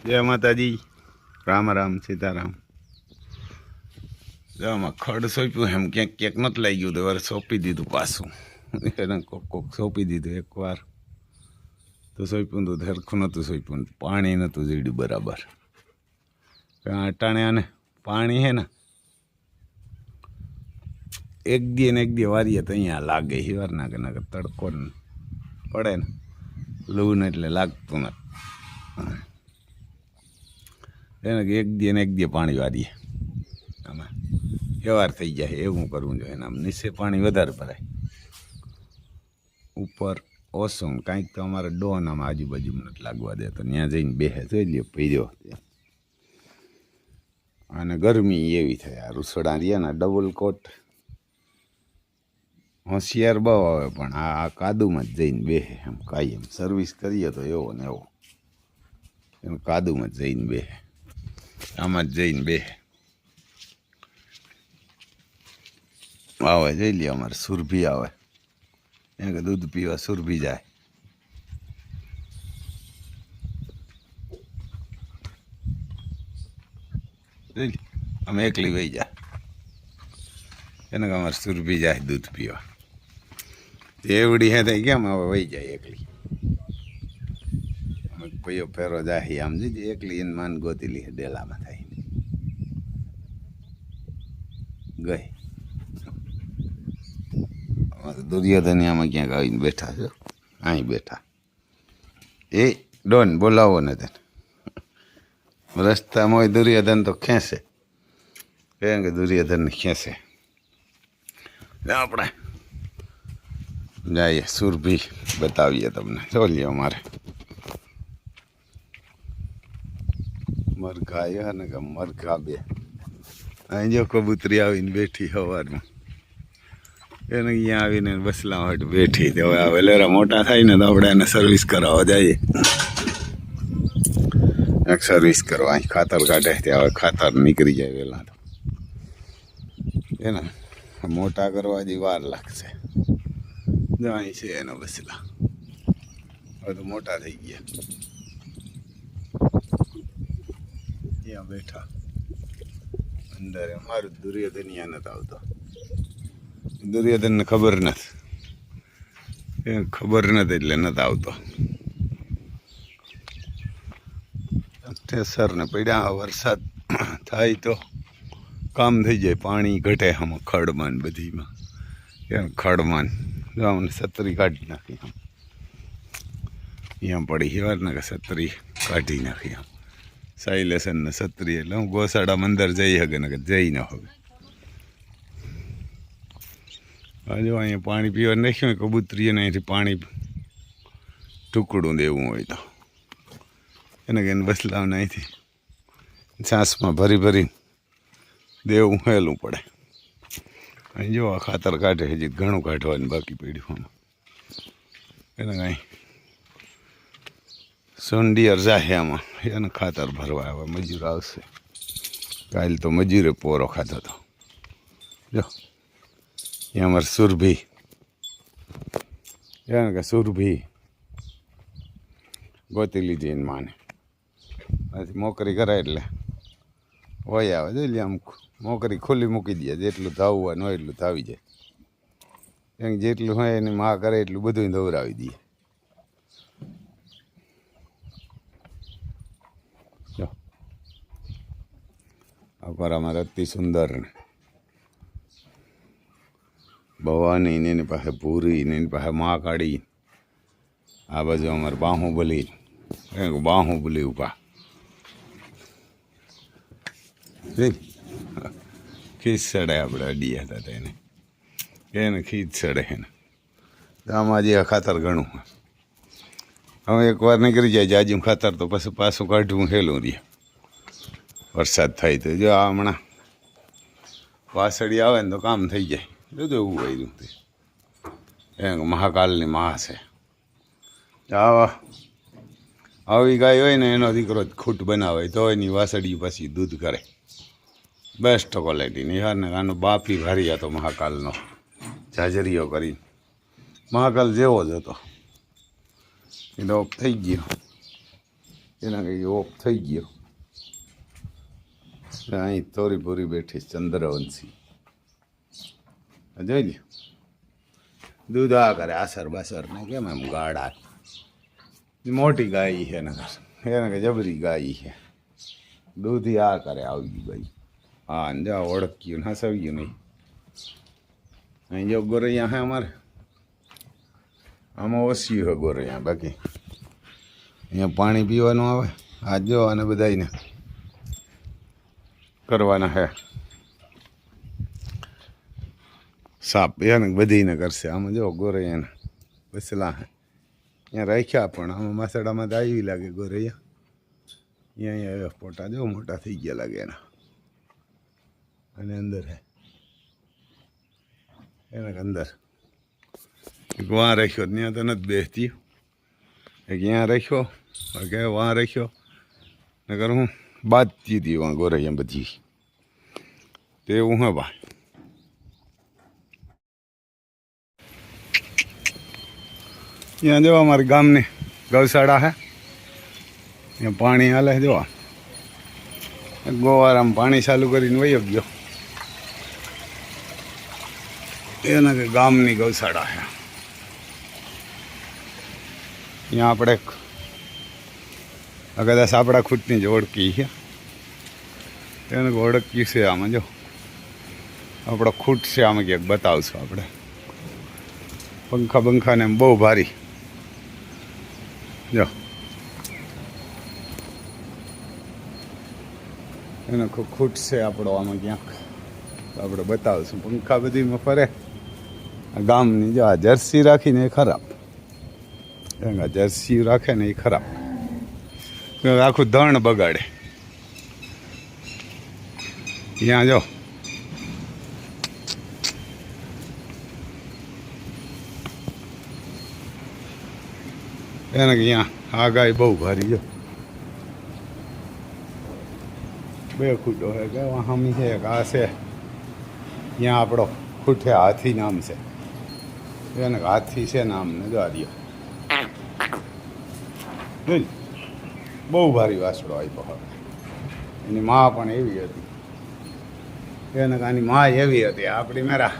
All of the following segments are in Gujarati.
जय माताजी। राम राम सीताराम। आम खड़ सोंप्यू एम क्या क्या नत लाई गયું वर सोंपी दीधुं पाछुं એને કોક સોંપી દીધું એકવાર તો સોંપ્યું તો સરખું નહોતું સોંપ્યું પાણી નહોતું જડ્યું બરાબર અટાણે આને પાણી હે ને એક દી વારીએ તો અહીંયા લાગે હિવારના કે ના તડકો પડે ને લૂ ને એટલે લાગતું નથી એને એક દી પાણી વારીએ આમાં વ્યવહાર થઈ જાય એવું કરવું જોઈએ આમ નીચે પાણી વધારે ભરાય ઉપર ઓછું કાંઈક તો અમારે ડોન આમ આજુબાજુમાં નથી લાગવા દે તો ત્યાં જઈને બેસે જોઈ લ્યો પીર્યો અને ગરમી એવી થાય આ રૂસડા રહ્યા ને ડબલ કોટ હોશિયાર બહુ આવે પણ આ કાદુમાં જ જઈને બેસે એમ કાયમ સર્વિસ કરીએ તો એવો ને એવો એમ કાદુમાં જ જઈને બેસે આમાં જ જઈને બેસે આવે જઈ લે અમારે સુરભી આવે એને કે દૂધ પીવા સુરભી જાય અમે એકલી વહી જાય એને કે અમારે સુરભી જાય દૂધ પીવા એવડી હે થઈ કેમ હવે વહી જાય એકલી અમે પૈયો ફેરો જાય આમ જઈ એકલી એને માન ગોતી લી ડેલામાં થાય ગઈ દુર્યોધન આમાં ક્યાંક આવીને બેઠા છો અહીં બેઠા એ ડોન બોલાવો ને તને રસ્તામાં હોય દુર્યોધન તો ખેંચે કહે કે દુર્યોધનને ખેંચે આપણે જઈએ સુરભી બતાવીએ તમને ચોલીએ અમારે મરઘા આવ્યા ને કે મરઘા બે અહીં જો કબૂતરી આવીને બેઠી સવારમાં એને અહીંયા આવીને બસલા માટે બેઠી તો હવે આ વેલેરા મોટા થાય ને તો આપણે એને સર્વિસ કરાવવા જઈએ એક સર્વિસ કરવા અહીં ખાતર કાઢે ત્યાં હવે ખાતર નીકળી જાય વહેલા તો એને મોટા કરવા જ વાર લાગશે જો અહીં છે એનો બસલા હવે તો મોટા થઈ ગયા ત્યાં બેઠા અંદર મારું દુર્યોધન ત્યાં નથી આવતો દુર્યોધનને ખબર નથી એટલે નથી આવતો ઠેસરને પડ્યા વરસાદ થાય તો કામ થઈ જાય પાણી ઘટે આમાં ખડમાં બધીમાં એમ ખડમાં આમને છત્રી કાઢી નાખી આમ અહીંયા પડી હિવારના કે છત્રી કાઢી નાખી આમ સાયલેશન ને છત્રી એટલે હું ગોસાડામાં અંદર જઈ શકે ને કે જઈ ન હવે હજુ અહીંયા પાણી પીવા નાખ્યું હોય કબૂતરીને અહીંથી પાણી ટુકડું દેવું હોય તો એને કે બસલાવને અહીંથી છાસમાં ભરી દેવું હેલું પડે અહીં જો આ ખાતર કાઢે હજી ઘણું કાઢવાનું બાકી પડ્યું એને કાંઈ સોંડિયર જાહે આમાં એને ખાતર ભરવા આવે મજૂર આવશે કાલ તો મજૂરે પોરો ખાધો હતો જો એ અમારે સુરભી એને કે સુરભી ગોતી લીધી એને માને પછી મોકરી કરાય એટલે હોય આવે જોઈ લે આમ મોકરી ખુલ્લી મૂકી દે જેટલું ધાવવાનું હોય એટલું ધાવી જાય એમ જેટલું હોય એની માં કરે એટલું બધું દવરાવી દઈએ જો આ અમારે અતિ સુંદર ને ભવાની ને એની પાસે પૂરી ને એની પાસે મા કાઢી આ બાજુ અમારે બાહુબલી ઉભા ખીચ ચડે આપણે અડીયા હતા એને ખીચ ચડે એને આમાં જે ખાતર ઘણું હવે એકવાર નીકળી જાય જાજુ ખાતર તો પછી પાછું કાઢવું હેલું રહે વરસાદ થાય તો જો આ હમણાં વાસળી આવે ને તો કામ થઈ જાય જોજો એવું કર્યું તે એ મહાકાલની મહા છે આવી ગાય હોય ને એનો દીકરો ખૂટ બનાવે તો એની વાસળી પછી દૂધ કરે બેસ્ટ ક્વોલિટીની યારને આનો બાપી ભારી હતો મહાકાલનો જાજરીઓ કરીને મહાકાલ જેવો જ હતો એ તો થઈ ગયો એના કંઈ ઓફ થઈ ગયો. અહીં તોરી પૂરી બેઠી ચંદ્રવંશી જોઈ લ્યો. દૂધ આ કરે આસર બાસર ને કેમ એમ ગાળા. મોટી ગાય છે એને કે જબરી ગાય છે. દૂધ આ કરે આવી ભાઈ. હા ને જા ઓળખ્યું ને હસાવ્યું નહીં. અહીં જો ગોરૈયા હે અમારે આમાં ઓછું હોય ગોરૈયા. બાકી અહીંયા પાણી પીવાનું આવે. આ જો અને બધાને કરવાના હે સાપ એને બધીને કરશે. આમાં જો ગોરૈયાને બસલા હે અહીંયા રાખ્યા પણ આમાં માસડામાં તો આવી લાગે ગોરૈયા. અહીંયા આવ્યા પોટા જો મોટા થઈ ગયા લાગે એના. અને અંદર હે એને અંદર એક વાં રાખ્યો ત્યાં તો નથી બેસતી. એક ત્યાં રાખ્યો કે વાં રાખ્યો નકર હું બાજતી હતી વાં ગોરૈયા બધી. તેવું હે ભાઈ. ત્યાં જો અમારી ગામની ગૌશાળા હે. ત્યાં પાણી હાલે જોવા. ગોવારામ પાણી ચાલુ કરીને વયો ગયો. એના કે ગામની ગૌશાળા છે. અહીંયા આપણે કદાચ આપણા ખૂટની જ ઓળખી છે. એને ઓળખી છે આમાં જો આપણો ખૂટ છે આમાં ક્યાંક બતાવશું આપણે. પંખા બંખાને એમ બહુ ભારી જો એનો ખૂટ છે આપણો આમાં ક્યાંક. તો આપણે બતાવશું. પંખા બધીમાં ફરે. ગામની જો આ જર્સી રાખીને એ ખરાબ. જર્સી રાખે ને એ ખરાબ. આખું ધણ બગાડે. ત્યાં જો એને કે અહીંયા આ ગાય બહુ ભારી જો. બે ખૂટો હે કે હામી છે એક આ છે. ત્યાં આપણો ખૂટે હાથી નામ છે. એને હાથી છે નામ ને દ્વાર્યો. બહુ ભારી વાસડો આપ્યો હવે. એની મા પણ એવી હતી. એને આની મા એવી હતી. આપણી મેરા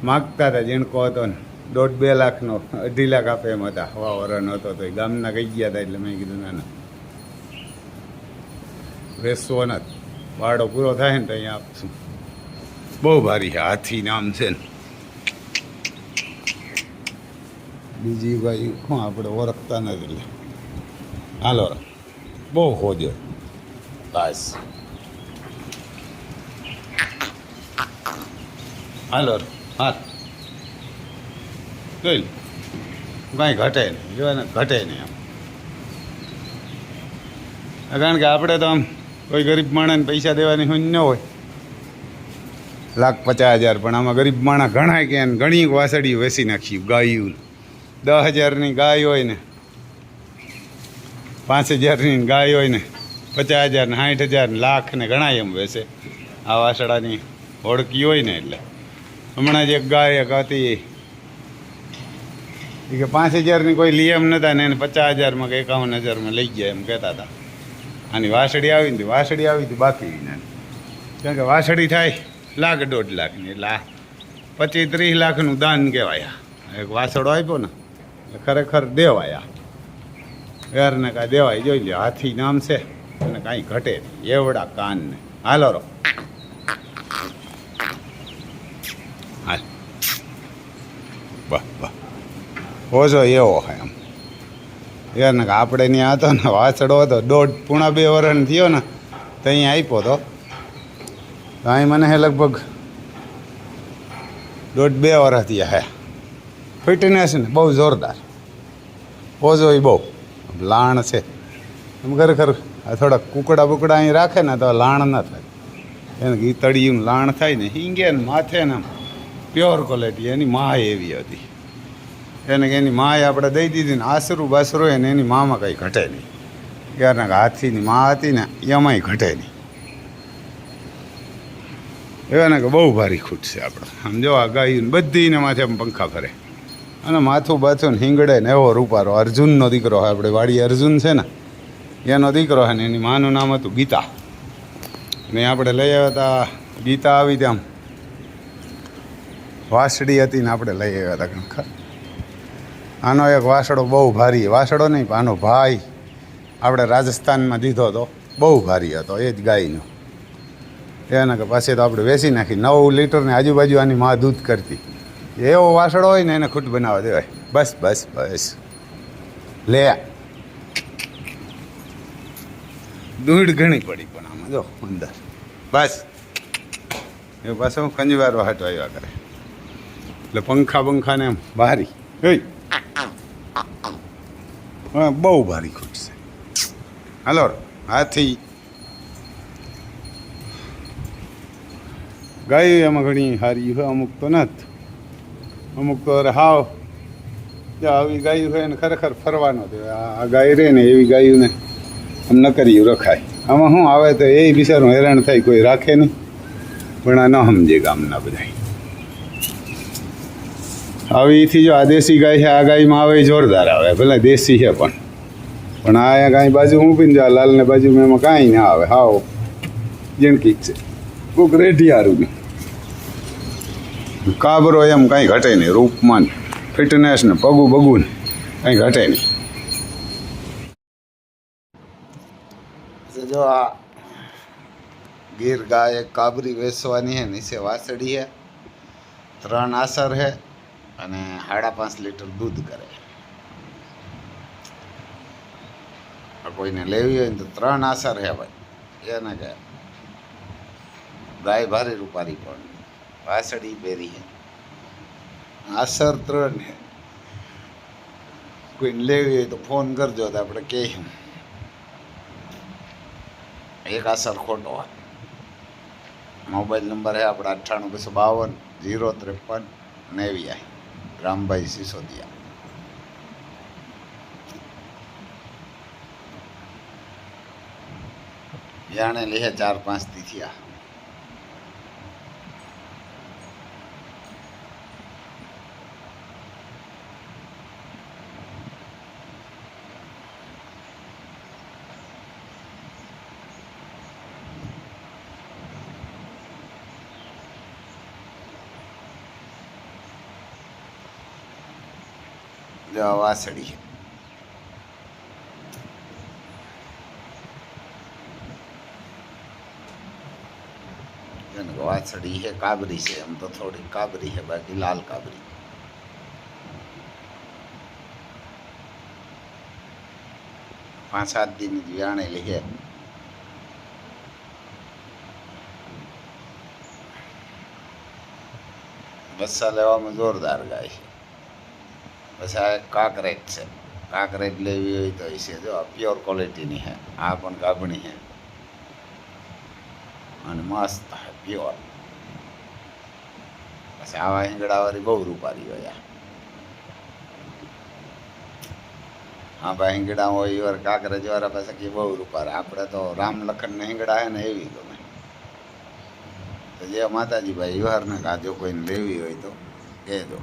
માગતા હતા જીણકો હતો ને 1.5-2 લાખનો 2.5 લાખ આપે એમ હતા. હવા વરણ હતો તો એ ગામના કહી ગયા હતા. એટલે મેં કીધું ના ના વેચવો નથી. વાડો પૂરો થાય ને તો અહીંયા આપશું. બહુ ભારી છે. હાથી નામ છે ને. બીજી ભાઈ શું આપણે ઓળખતા નથી એટલે હાલો બહુ હોજો બસ હાલો હા જોઈ કાંઈ ઘટે નહીં. જો ને ઘટે નહીં આમ. કારણ કે આપણે તો આમ કોઈ ગરીબ માણસને પૈસા દેવાની હોય ન હોય. 1,50,000 પણ આમાં ગરીબ માણસ ઘણા કે ઘણી વાસળીઓ વેચી નાખ્યું. ગાયું 10,000ની ગાય હોય ને 5,000ની ગાય હોય ને 50,000 ને 60,000 ને લાખ ને ઘણા એમ વેચે. આ વાસળાની ઓળખી હોય ને એટલે. હમણાં જ એક ગાય એક હતી એ કે 5,000ની કોઈ લી એમ નહોતા ને એને 50,000માં કે 51,000માં લઈ ગયા એમ કહેતા હતા. આની વાસળી આવી ને વાસળી આવી હતી બાકી વિના. કારણ કે વાસળી થાય 1,00,000 1.5 લાખની. એટલે આ 25-30 લાખનું દાન કહેવાય. એક વાસળો આપ્યો ને ખરેખર દેવાયા. વેરને કાંઈ દેવાય જોઈ લે. હાથી નામ છે અને કાંઈ ઘટે નહીં. એવડા કાન ને હાલો રો હાલ વાહ વાહ ઓછો એવો હે એમ. એને આપણે ત્યાં હતો ને વાસળો હતો 1.5-2 વર્ષ થયો ને તો અહીંયા આપ્યો હતો. તો અહીં મને હે લગભગ 1.5-2 વર્ષ થયા હે. ફિટનેસ ને બહુ જોરદાર. ઓઝો એ બહુ લાણ છે એમ. ખરેખર આ થોડા કુકડા બુકડા અહીં રાખે ને તો લાણ ના થાય. એને ઘી તળિયું લાણ થાય ને હિંગે ને માથે ને પ્યોર ક્વોલિટી. એની મા એવી હતી. એને એની માએ આપણે દઈ દીધી ને આશરું બાસરું હોય ને એની મામાં કંઈ ઘટે નહીં. યારના હાથીની મા હતી ને એમાંય ઘટે નહીં. એવા ને કે બહુ ભારી ખૂટ છે આપણે. આમ જો આ ગાયું બધીને માથે આમ પંખા ફરે. અને માથું બાથું ને હિંગડે ને એવો રૂપારો. અર્જુનનો દીકરો હોય, આપણે વાડી અર્જુન છે ને એનો દીકરો છે ને એની માનું નામ હતું ગીતા. ને આપણે લઈ આવ્યા હતા, ગીતા આવી ત્યાં વાસડી હતી ને આપણે લઈ આવ્યા હતા કંઈક. આનો એક વાસડો બહુ ભારી, વાસડો નહીં આનો ભાઈ આપણે રાજસ્થાનમાં દીધો હતો, બહુ ભારી હતો એ જ ગાયનો. એના કે પાછી તો આપણે વેચી નાખી. 9 લીટરની આજુબાજુ આની માં દૂધ કરતી. એવો વાસડો હોય ને એને ખૂટ બનાવવા દેવાય. બસ બસ બસ લે દૂધ ઘણી પડી પણ આમાં જો અંદર બસ એ પાછો ખંજવારો હાટો આવ્યા કરે એટલે પંખા બંખાને એમ ભારી હા બહુ ભારી ખૂટશે. હાલો હાથી ગાય એમાં ઘણી સારી હોય, અમુક તો નથી, અમુક તો અરે હાવ આવી ગાયું હોય ને ખરેખર ફરવાનો આ ગાય રહે ને એવી ગાયોને આમ ન કર્યું રખાય. આમાં શું આવે તો એ બિચારું હેરાન થાય, કોઈ રાખે નહીં. પણ આ ન સમજે ગામના બધા. આવીથી જો આ દેશી ગાય છે, આ ગાયમાં આવે જોરદાર આવે, ભલે દેશી છે પણ આ કાંઈ બાજુ હું પીને જો લાલને બાજુ એમાં કાંઈ ના આવે, હાવ જિંદગી જ છે. કોઈક રેઢિયારું કાબરો એમ કાંઈ ઘટે નહીં, રૂપમાં ફિટનેસ ને પગું બગું ને કાંઈ ઘટે નહીં. જો આ ગીર ગાય એક કાબરી વેચવાની છે, નીચે વાસળી છે, 3 આસર છે અને 5.5 લીટર દૂધ કરે. કોઈને લેવી હોય ને તો 3 આસર છે ભાઈ, એને કે ગાય ભારી રૂપારી પણ વાસળી પહેરી છે, આસર 3 છે. કોઈને લેવી હોય તો ફોન કરજો તો આપણે કહીએ. એક આસર ખોટો હોય. મોબાઈલ નંબર છે આપણા 9852 053 રામભાઈ સિસોદિયા. જાણે લે 4-5 દી થયા. વાસળી વાસળી છે, કાબરી છે, એમ તો થોડી કાબરી છે, બાકી લાલ કાબરી. પાંચ 7 દિન વ્યાણેલી છે. બસ્સા લેવામાં જોરદાર ગાય છે. પછી આ કાંકરેજ છે, કાંકરેજ લેવી હોય તો છે, જો પ્યોર ક્વોલિટીની છે. આ પણ ગાભણી છે અને મસ્ત છે પ્યોર. પછી આવા હિંગડાવાળી બહુ રૂપારી હોય. હા ભાઈ હિંગડા હોય ઈવર કાંકરેજ વાળા પાસે કે બહુ રૂપારે. આપણે તો રામ લખનને હિંગડા છે ને એવી ગમે. તો જે માતાજી ભાઈ ઈવરને કાજો કોઈને લેવી હોય તો કહેજો.